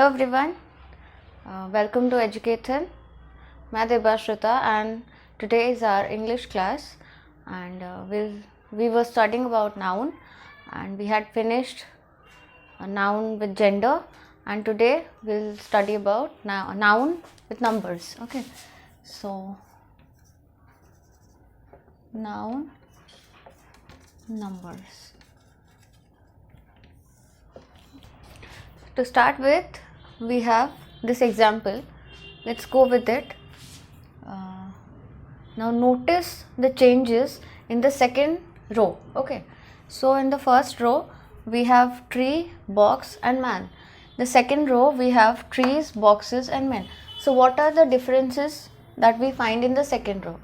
Hello everyone, welcome to Education. मैं देबाश्रिता and today is our English class and we were studying about noun and we had finished a noun with gender and today we'll study about noun with numbers. Okay, so noun numbers. To start with, we have this example. Let's go with it. Now notice the changes in the second row. Okay, so in the first row we have tree, box and man. The second row we have trees, boxes and men. So what are the differences that we find in the second row?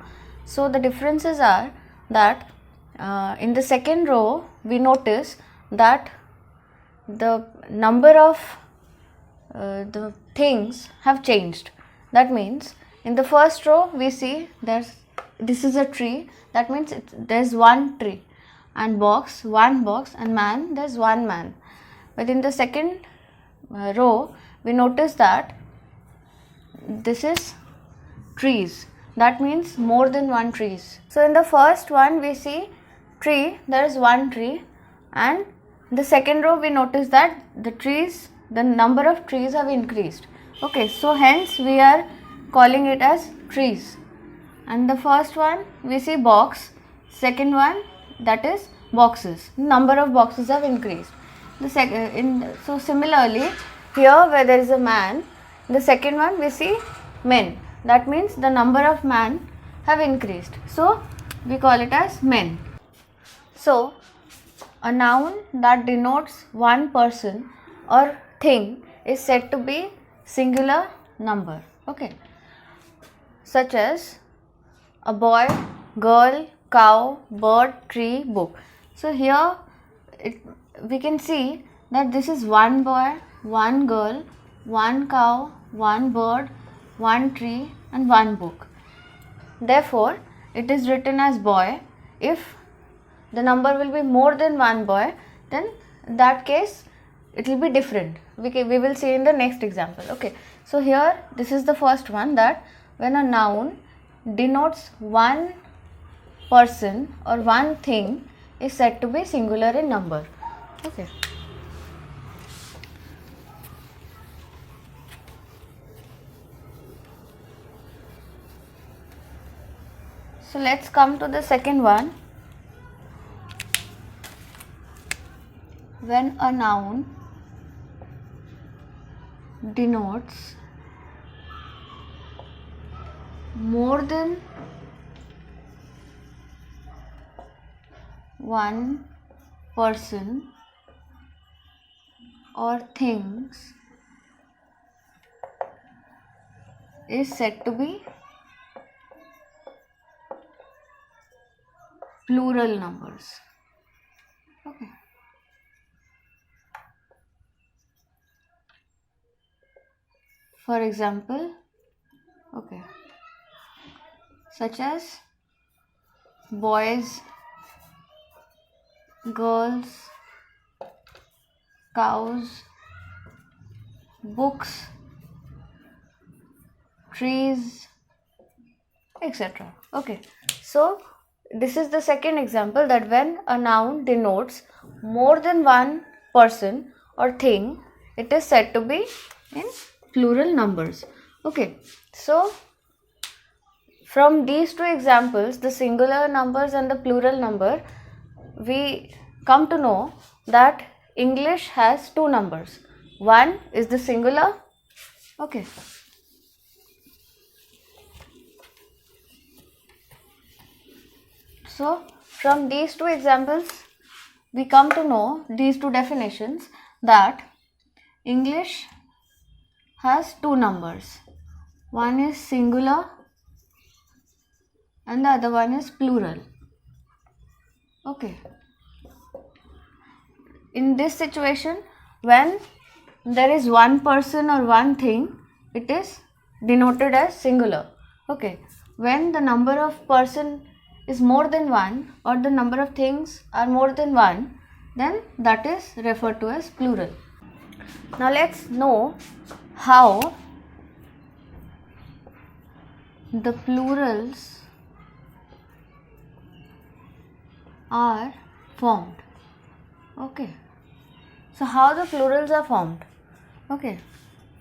So the differences are that in the second row we notice that the number of the things have changed. That means in the first row we see this is a tree, that means there's one tree, and box, one box, and man, there's one man. But in the second row we notice that this is trees, that means more than one trees. So in the first one we see tree, there is one tree, and in the second row we notice that the number of trees have increased. Okay, so hence we are calling it as trees. And the first one we see box, second one that is boxes, number of boxes have increased. So similarly here where there is a man, in the second one we see men, that means the number of man have increased, so we call it as men. So a noun that denotes one person or thing is said to be singular number. Okay, such as a boy, girl, cow, bird, tree, book. So here we can see that this is one boy, one girl, one cow, one bird, one tree and one book. Therefore it is written as boy. If the number will be more than one boy, then in that case it will be different. We will see in the next example. Okay, so here this is the first one, that when a noun denotes one person or one thing is said to be singular in number. Okay, so let's come to the second one. When a noun denotes more than one person or things is said to be plural numbers. Okay. For example, okay, such as boys, girls, cows, books, trees, etc. Okay, so this is the second example, that when a noun denotes more than one person or thing, it is said to be in plural numbers. Okay, so from these two examples, the singular numbers and the plural number, we come to know that English has two numbers. One is the singular. Okay, so from these two examples we come to know these two definitions, that English has two numbers. One is singular and the other one is plural. Okay, in this situation, when there is one person or one thing, it is denoted as singular. Okay, when the number of person is more than one or the number of things are more than one, then that is referred to as plural. Now let's know how the plurals are formed. Okay, so how the plurals are formed? Okay,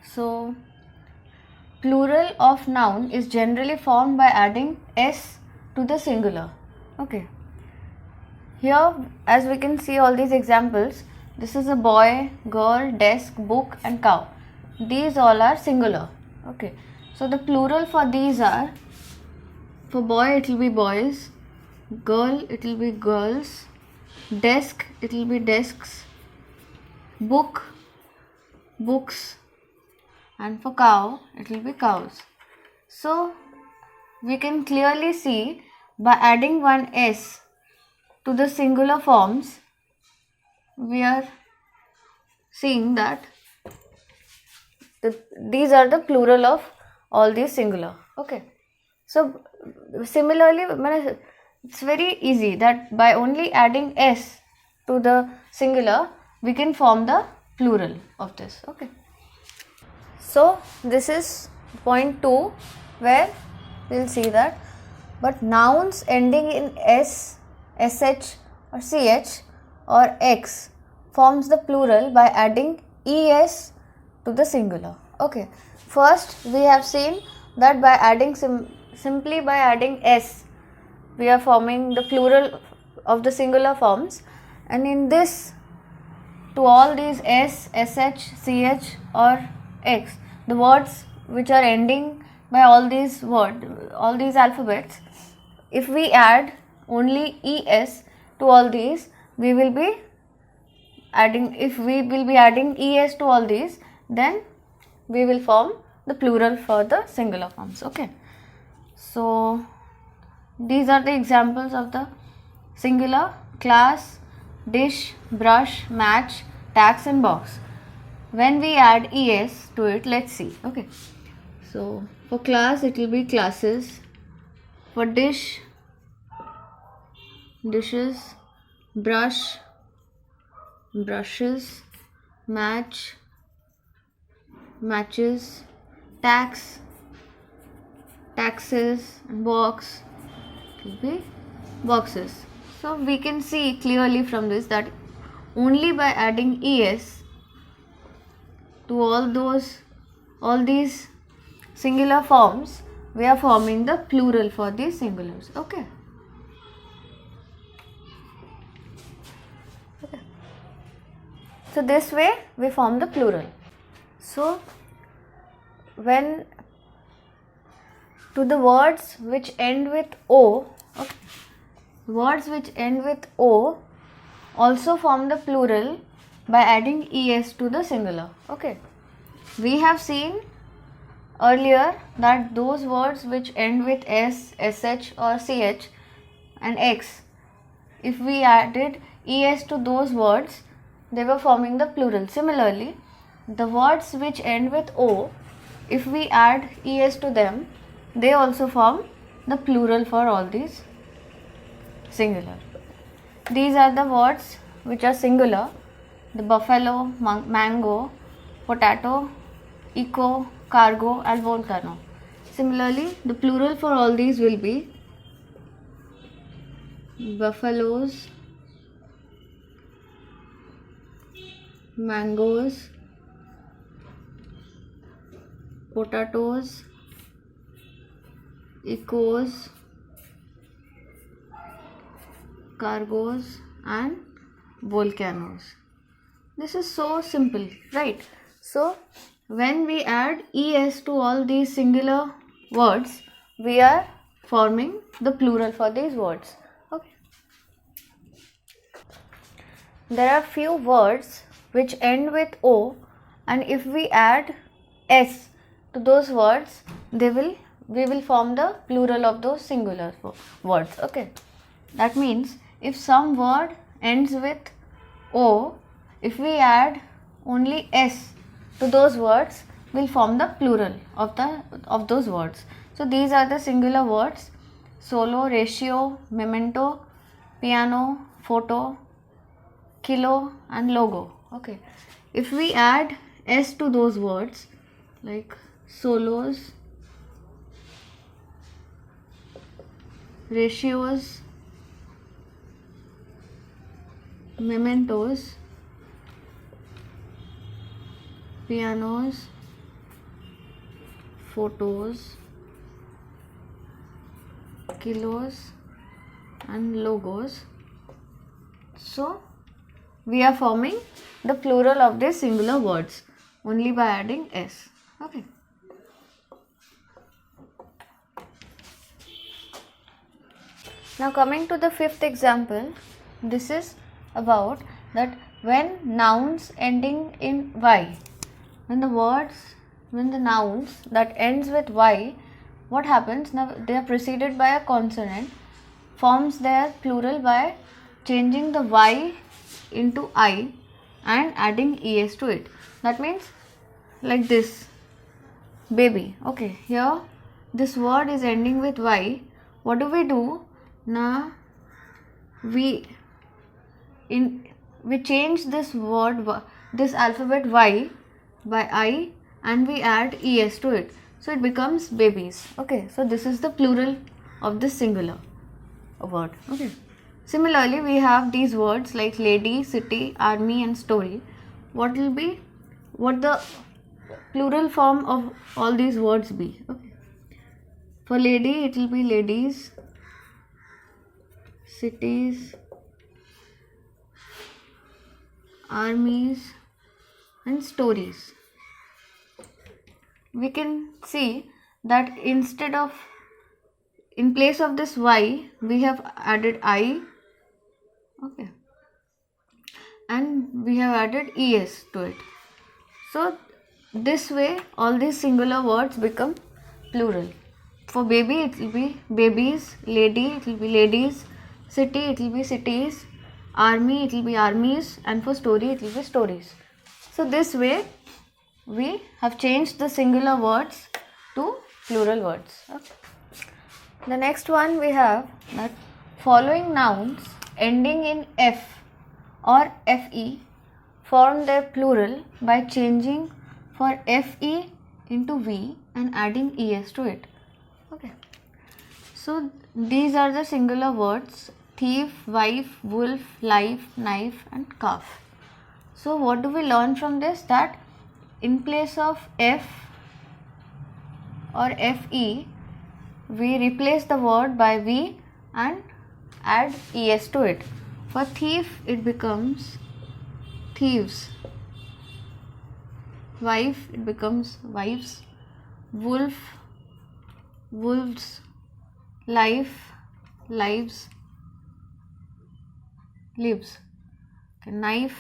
so plural of noun is generally formed by adding s to the singular. Okay, here as we can see all these examples, this is a boy, girl, desk, book and cow. These all are singular. Okay, so the plural for these are, for boy it will be boys, girl it will be girls, desk it will be desks, book books, and for cow it will be cows. So we can clearly see by adding one s to the singular forms, we are seeing that these are the plural of all these singular. Okay, so similarly it's very easy that by only adding s to the singular we can form the plural of this. Okay, so this is point 2 where we'll see that, but nouns ending in s, sh or ch or x forms the plural by adding es to the singular. Okay, first we have seen that by adding simply by adding s we are forming the plural of the singular forms, and in this, to all these s, sh, ch or x, the words which are ending by all these alphabets, if we add only es to all these, we will be adding, if we will be adding es to all these, then we will form the plural for the singular forms. Okay, so these are the examples of the singular: class, dish, brush, match, tax and box. When we add es to it, let's see. Okay, so for class it will be classes, for dish, dishes, brush, brushes, match, matches, tax, taxes, and box will be boxes. So we can see clearly from this that only by adding es to all these singular forms, we are forming the plural for these singulars. Okay. So this way we form the plural. So when to the words which end with o, okay, words which end with o also form the plural by adding es to the singular. Okay, we have seen earlier that those words which end with s, sh or ch and x, if we added es to those words, they were forming the plural. Similarly, the words which end with o, if we add es to them, they also form the plural for all these singular. These are the words which are singular: the buffalo, mango, potato, eco, cargo and volcano. Similarly, the plural for all these will be buffaloes, mangoes, potatoes, ecos, cargos and volcanoes. This is so simple, right? So when we add es to all these singular words, we are forming the plural for these words. Okay. There are few words which end with o, and if we add s to those words, we will form the plural of those singular words. Okay, that means if some word ends with o, if we add only s to those words, we'll form the plural of those words. So these are the singular words: solo, ratio, memento, piano, photo, kilo and logo. Okay, if we add s to those words like solos, ratios, mementos, pianos, photos, kilos and logos. So we are forming the plural of these singular words only by adding s. Okay. Now coming to the fifth example, this is about that when nouns ending in y, when the nouns that ends with y, what happens? Now they are preceded by a consonant, forms their plural by changing the y into I and adding es to it. That means like this, baby. Okay, here this word is ending with y. What do? Now we change this word, this alphabet y by I, and we add es to it. So it becomes babies. Okay, so this is the plural of this singular word. Okay. Similarly, we have these words like lady, city, army and story. What the plural form of all these words be? Okay. For lady, it will be ladies, cities, armies and stories. We can see that in place of this y, we have added I, okay, and we have added es to it. So this way all these singular words become plural. For baby it will be babies, lady it will be ladies, city it will be cities, army it will be armies, and for story it will be stories. So this way we have changed the singular words to plural words. Okay. The next one we have that following nouns ending in f or fe form their plural by changing for fe into v and adding es to it. Okay. So these are the singular words thief, wife, wolf, life, knife and calf. So what do we learn from this? That in place of f or fe, we replace the word by v and add es to it. For thief it becomes thieves, wife it becomes wives, wolf wolves, life lives, lives. Okay. Knife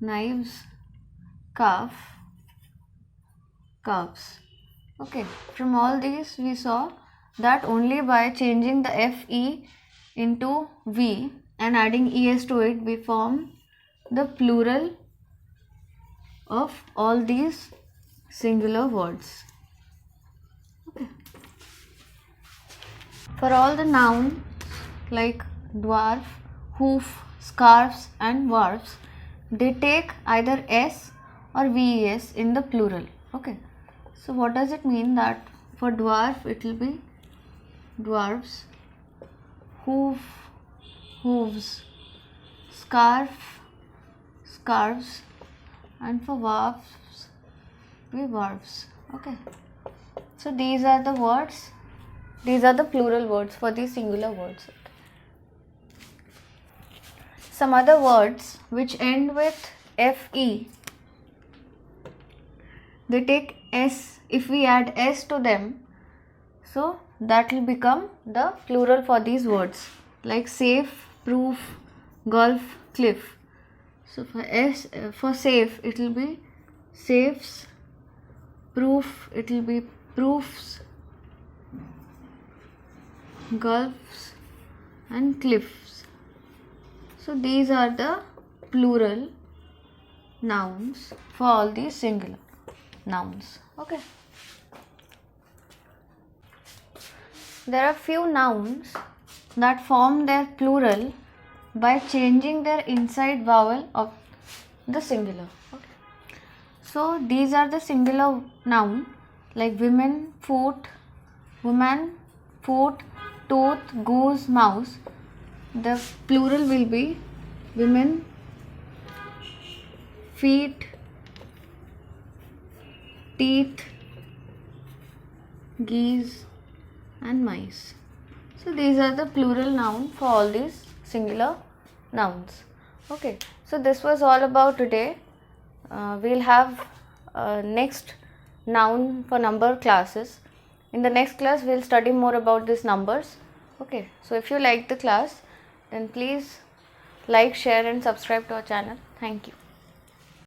knives, calf calves. Okay, from all these we saw that only by changing the fe into v and adding es to it, we form the plural of all these singular words. Okay. For all the nouns like dwarf, hoof, scarves and dwarfs, they take either s or ves in the plural. Okay. So what does it mean? That for dwarf it will be dwarfs, hoof, hooves, scarf, scarves, and for dwarfs we dwarfs. Okay. So these are the words, these are the plural words for these singular words. Some other words which end with fe, they take s. If we add s to them, so that will become the plural for these words like safe, proof, golf, cliff. So for safe it will be safes, proof it will be proofs, gulfs and cliffs. So these are the plural nouns for all these singular nouns. Okay. There are few nouns that form their plural by changing their inside vowel of the singular. Okay. So these are the singular noun like women, foot, woman, foot, tooth, goose, mouse. The plural will be women, feet, teeth, geese and mice. So these are the plural noun for all these singular nouns. Okay, so this was all about today. We'll have next noun for number classes. In the next class we'll study more about these numbers. Okay, so if you like the class, then please like, share and subscribe to our channel. Thank you.